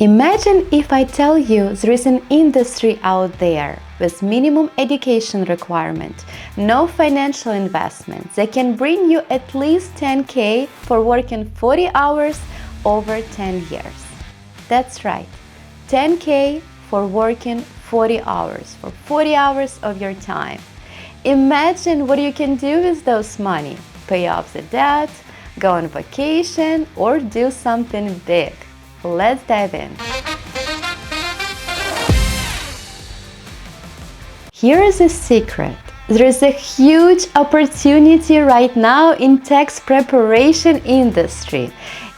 Imagine if I tell you there is an industry out there with minimum education requirement, no financial investment that can bring you at least 10K for working 40 hours over 10 years. That's right, 10K for working 40 hours, for 40 hours of your time. Imagine what you can do with those money. Pay off the debt, go on vacation, or do something big. Let's dive in. Here is a secret. There is a huge opportunity right now in tax preparation industry.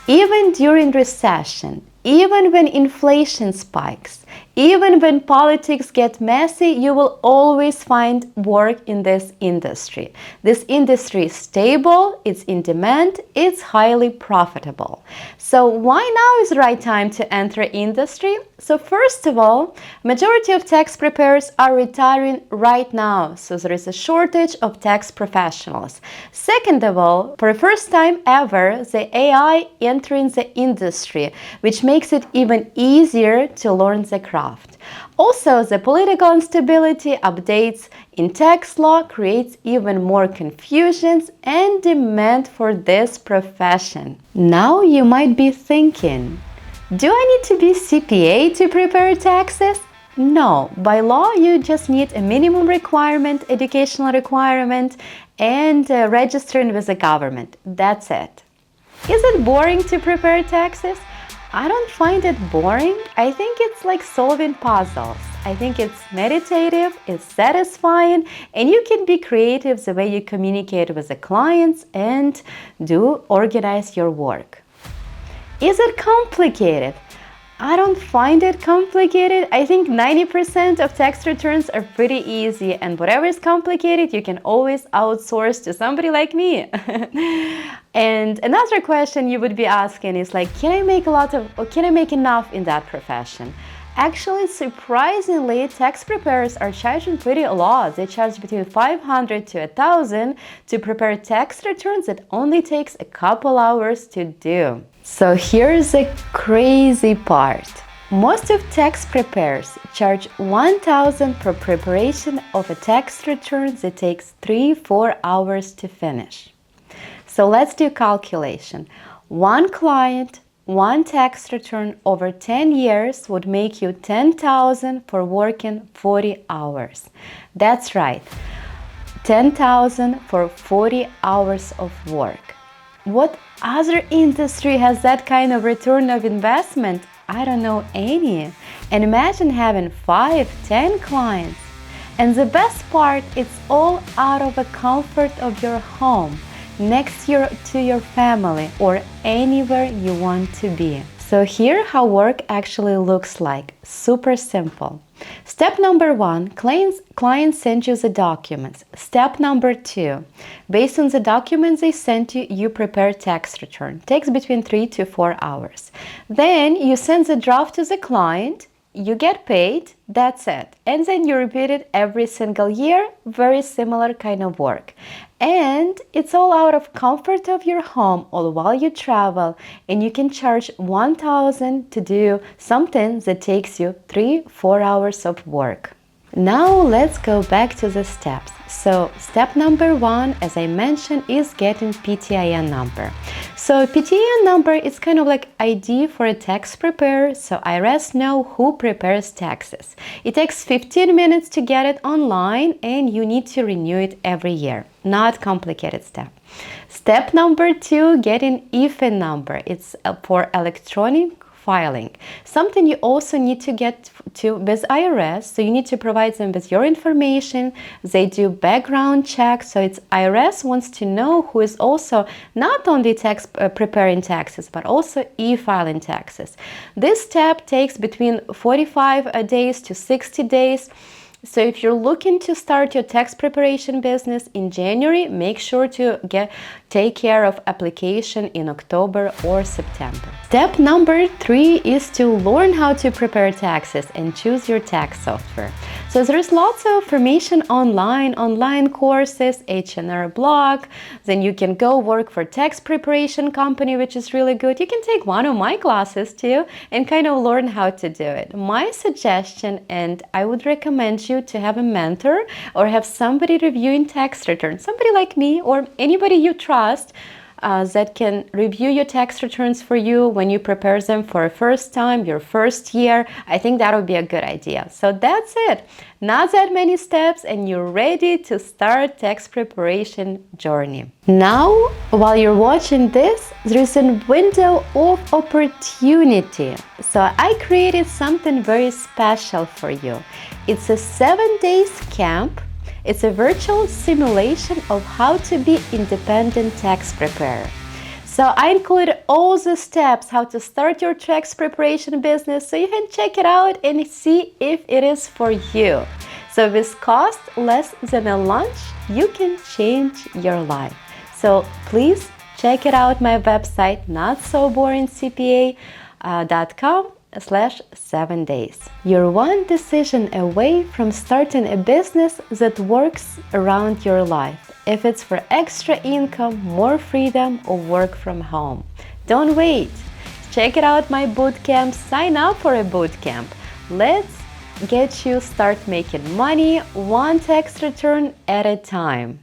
Even during recession, even when inflation spikes, even when politics get messy, you will always find work in this industry. This industry is stable, it's in demand, it's highly profitable. So why now is the right time to enter industry? So first of all, majority of tax preparers are retiring right now, so there is a shortage of tax professionals. Second of all, for the first time ever, the AI entering the industry, which makes it even easier to learn the craft. Also, the political instability updates in tax law creates even more confusions and demand for this profession. Now you might be thinking, do I need to be CPA to prepare taxes? No, by law you just need a minimum requirement, educational requirement, and registering with the government. That's it. Is it boring to prepare taxes? I don't find it boring. I think it's like solving puzzles. I think it's meditative, it's satisfying, and you can be creative the way you communicate with the clients and do organize your work. Is it complicated? I don't find it complicated. I think 90% of tax returns are pretty easy, and whatever is complicated, you can always outsource to somebody like me. And another question you would be asking is like, can I make enough in that profession? Actually, surprisingly, tax preparers are charging pretty a lot. They charge between $500 to $1,000 to prepare tax returns that only takes a couple hours to do. So here's the crazy part. Most of tax preparers charge $1,000 for preparation of a tax return that takes 3-4 hours to finish. So let's do calculation. One client, one tax return over 10 years would make you $10,000 for working 40 hours. That's right, $10,000 for 40 hours of work. What other industry has that kind of return of investment? I don't know any. And imagine having 5-10 clients. And the best part, it's all out of the comfort of your home, next to your family, or anywhere you want to be. So here how work actually looks like. Super simple. Step number 1, clients send you the documents. Step number 2, based on the documents they sent you, you prepare tax return. Takes between 3 to 4 hours. Then you send the draft to the client, you get paid, that's it. And then you repeat it every single year, very similar kind of work. And it's all out of comfort of your home, all while you travel, and you can charge $1,000 to do something that takes you 3-4 hours of work. Now let's go back to the steps. So step number 1, as I mentioned, is getting PTIN number. So PTN number is kind of like ID for a tax preparer, so IRS know who prepares taxes. It takes 15 minutes to get it online, and you need to renew it every year. Not complicated step. Step number 2, getting EFIN number. It's for electronic filing. Something you also need to get to with IRS, so you need to provide them with your information. They do background checks, so it's IRS wants to know who is also not only preparing taxes, but also e-filing taxes. This step takes between 45 days to 60 days. So if you're looking to start your tax preparation business in January, make sure to take care of application in October or September. Step number 3 is to learn how to prepare taxes and choose your tax software. So So there's lots of information online courses, H&R blog. Then you can go work for tax preparation company, which is really good. You can take one of my classes too and kind of learn how to do it. My suggestion, and I would recommend you to have a mentor or have somebody reviewing tax returns, somebody like me or anybody you trust, that can review your tax returns for you when you prepare them for a first time, your first year. I think that would be a good idea. So that's it. Not that many steps and you're ready to start tax preparation journey. Now, while you're watching this, there's a window of opportunity. So I created something very special for you. It's a 7 days camp. It's a virtual simulation of how to be independent tax preparer. So I included all the steps how to start your tax preparation business, so you can check it out and see if it is for you. So with cost less than a lunch, you can change your life. So please check it out, my website, notsoboringcpa.com/7 days. You're one decision away from starting a business that works around your life. If it's for extra income, more freedom, or work from home. Don't wait. Check it out, my bootcamp. Sign up for a bootcamp. Let's get you start making money one tax return at a time.